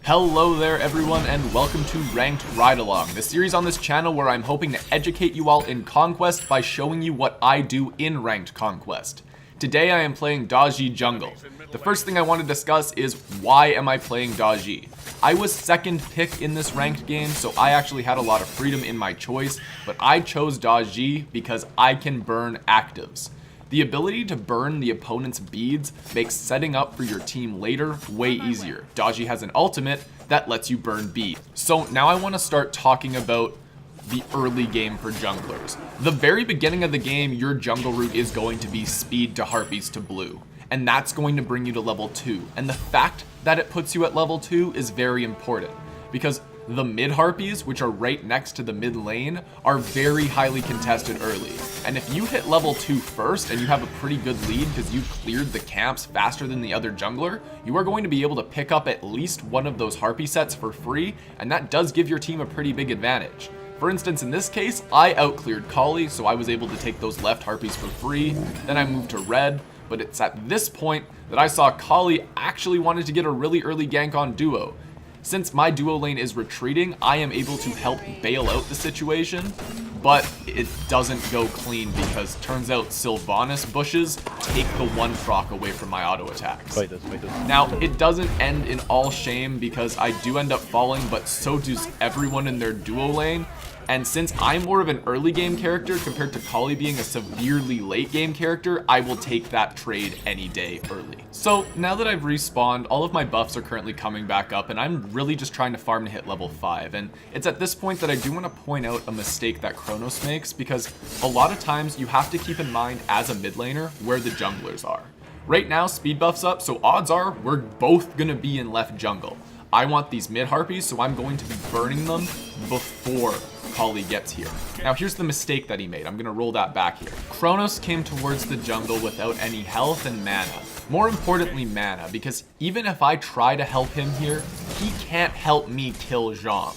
Hello there everyone and welcome to Ranked Ride Along, the series on this channel where I'm hoping to educate you all in Conquest by showing you what I do in Ranked Conquest. Today I am playing Daji Jungle. The first thing I want to discuss is why am I playing Daji? I was second pick in this ranked game, so I actually had a lot of freedom in my choice, but I chose Daji because I can burn actives. The ability to burn the opponent's beads makes setting up for your team later way easier. Daji has an ultimate that lets you burn beads. So now I want to start talking about the early game for junglers. The very beginning of the game, your jungle route is going to be speed to harpies to blue, and that's going to bring you to level 2. And the fact that it puts you at level 2 is very important, because the mid harpies, which are right next to the mid lane, are very highly contested early. And if you hit level 2 first and you have a pretty good lead because you cleared the camps faster than the other jungler, you are going to be able to pick up at least one of those harpy sets for free, and that does give your team a pretty big advantage. For instance, in this case, I outcleared Kali, so I was able to take those left harpies for free. Then I moved to red, but it's at this point that I saw Kali actually wanted to get a really early gank on duo. Since my duo lane is retreating, I am able to help bail out the situation, but it doesn't go clean because turns out Sylvanas bushes take the one proc away from my auto attacks. Fight this. Now, it doesn't end in all shame because I do end up falling, but so does everyone in their duo lane. And since I'm more of an early game character compared to Kali being a severely late game character, I will take that trade any day early. So now that I've respawned, all of my buffs are currently coming back up and I'm really just trying to farm to hit level 5. And it's at this point that I do want to point out a mistake that Kronos makes, because a lot of times you have to keep in mind as a mid laner where the junglers are. Right now speed buff's up, so odds are we're both going to be in left jungle. I want these mid harpies, so I'm going to be burning them before Kali gets here. Now here's the mistake that he made. I'm gonna roll that back here. Kronos came towards the jungle without any health and mana. More importantly, mana, because even if I try to help him here, he can't help me kill Zhang.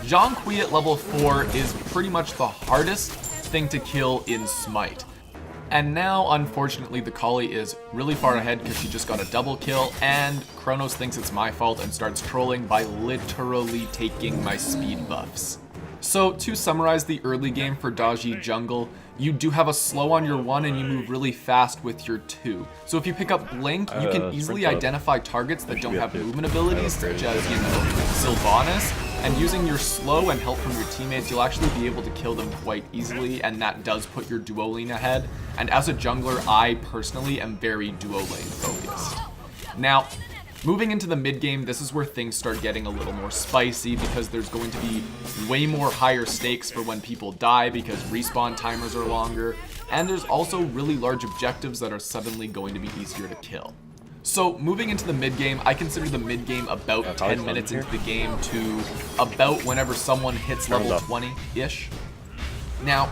Zhang Kui at level 4 is pretty much the hardest thing to kill in Smite. And now, unfortunately, the Kali is really far ahead because she just got a double kill, and Kronos thinks it's my fault and starts trolling by literally taking my speed buffs. So to summarize the early game for Daji Jungle, you do have a slow on your 1 and you move really fast with your 2. So if you pick up Blink, you can easily identify targets that don't have movement abilities, such as, Sylvanas, and using your slow and help from your teammates, you'll actually be able to kill them quite easily, and that does put your duo lane ahead. And as a jungler, I personally am very duo lane focused. Now, moving into the mid game, this is where things start getting a little more spicy because there's going to be way more higher stakes for when people die because respawn timers are longer, and there's also really large objectives that are suddenly going to be easier to kill. So moving into the mid game, I consider the mid game about 10 minutes into the game to about whenever someone hits level 20-ish. Now,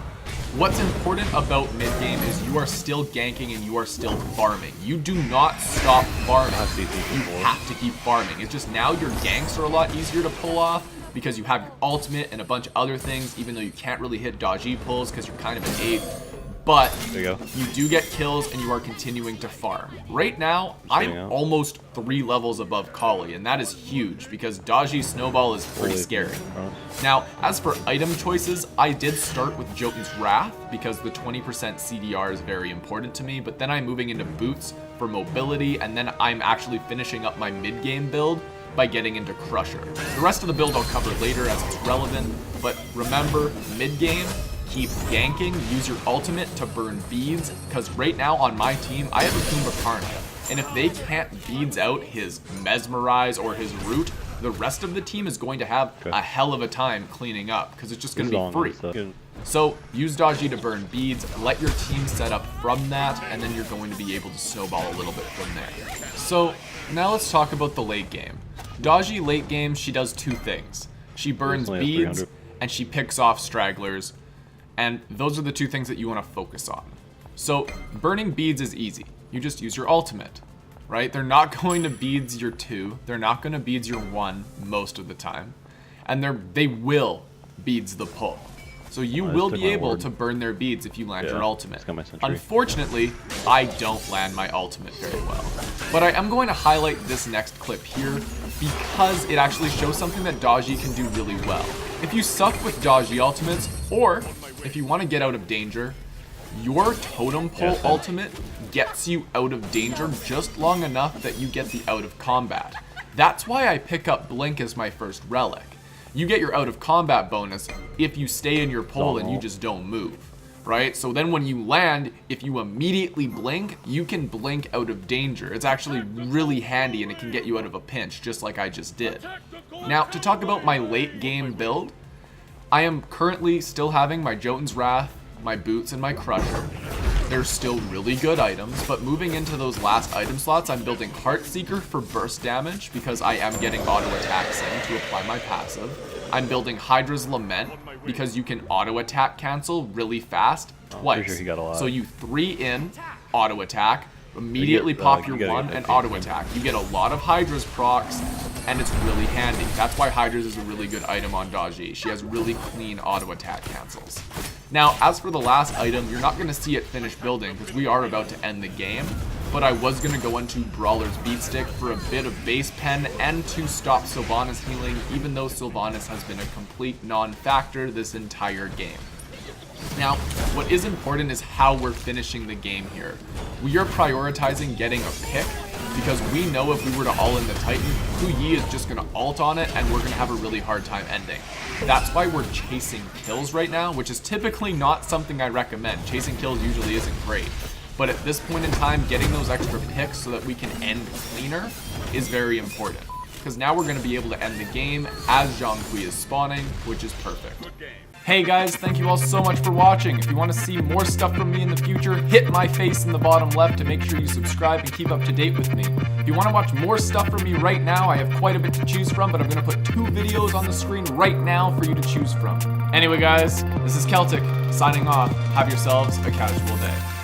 what's important about mid game is you are still ganking and you are still farming. You do not stop farming. You have to keep farming. It's just now your ganks are a lot easier to pull off because you have your ultimate and a bunch of other things, even though you can't really hit Daji pulls because you're kind of an 8. But you do get kills and you are continuing to farm. Right now, I'm almost 3 levels above Kali, and that is huge because Daji Snowball is pretty scary. Now, as for item choices, I did start with Jotun's Wrath because the 20% CDR is very important to me, but then I'm moving into Boots for mobility, and then I'm actually finishing up my mid-game build by getting into Crusher. The rest of the build I'll cover later as it's relevant, but remember, mid-game, keep ganking, use your ultimate to burn beads, because right now on my team, I have a Kumbhakarna, and if they can't beads out his Mesmerize or his Root, the rest of the team is going to have a hell of a time cleaning up, because it's just going to be free. So use Daji to burn beads, let your team set up from that, and then you're going to be able to snowball a little bit from there. So now let's talk about the late game. Daji late game, she does 2 things. She burns beads, and she picks off stragglers. And those are the 2 things that you want to focus on. So burning beads is easy. You just use your ultimate, right? They're not going to beads your 2. They're not going to beads your 1 most of the time. And they will beads the pull. So you will be able to burn their beads if you land your ultimate. Sentry. Unfortunately, I don't land my ultimate very well. But I am going to highlight this next clip here because it actually shows something that Daji can do really well. If you suck with Daji ultimates, or if you want to get out of danger, your totem pole ultimate gets you out of danger just long enough that you get the out of combat. That's why I pick up Blink as my first relic. You get your out of combat bonus if you stay in your pole and you just don't move, right? So then when you land, if you immediately blink, you can blink out of danger. It's actually really handy and it can get you out of a pinch, just like I just did. Now, to talk about my late game build, I am currently still having my Jotun's Wrath, my boots, and my Crusher. They're still really good items, but moving into those last item slots, I'm building Heartseeker for burst damage because I am getting auto attacks in to apply my passive. I'm building Hydra's Lament because you can auto attack cancel really fast twice. Sure he got a lot. So you 3 in, auto attack, immediately pop your 1 and auto attack. You get a lot of Hydra's procs and it's really handy. That's why Hydra's is a really good item on Daji. She has really clean auto attack cancels. Now, as for the last item, you're not going to see it finish building because we are about to end the game, but I was going to go into Brawler's Beatstick for a bit of base pen and to stop Sylvanas healing, even though Sylvanas has been a complete non-factor this entire game. Now, what is important is how we're finishing the game here. We are prioritizing getting a pick because we know if we were to all in the Titan, Hu Yi is just going to ult on it and we're going to have a really hard time ending. That's why we're chasing kills right now, which is typically not something I recommend. Chasing kills usually isn't great. But at this point in time, getting those extra picks so that we can end cleaner is very important. Because now we're going to be able to end the game as Zhang Kui is spawning, which is perfect. Hey guys, thank you all so much for watching. If you want to see more stuff from me in the future, hit my face in the bottom left to make sure you subscribe and keep up to date with me. If you want to watch more stuff from me right now, I have quite a bit to choose from, but I'm going to put 2 videos on the screen right now for you to choose from. Anyway guys, this is Keltick, signing off. Have yourselves a casual day.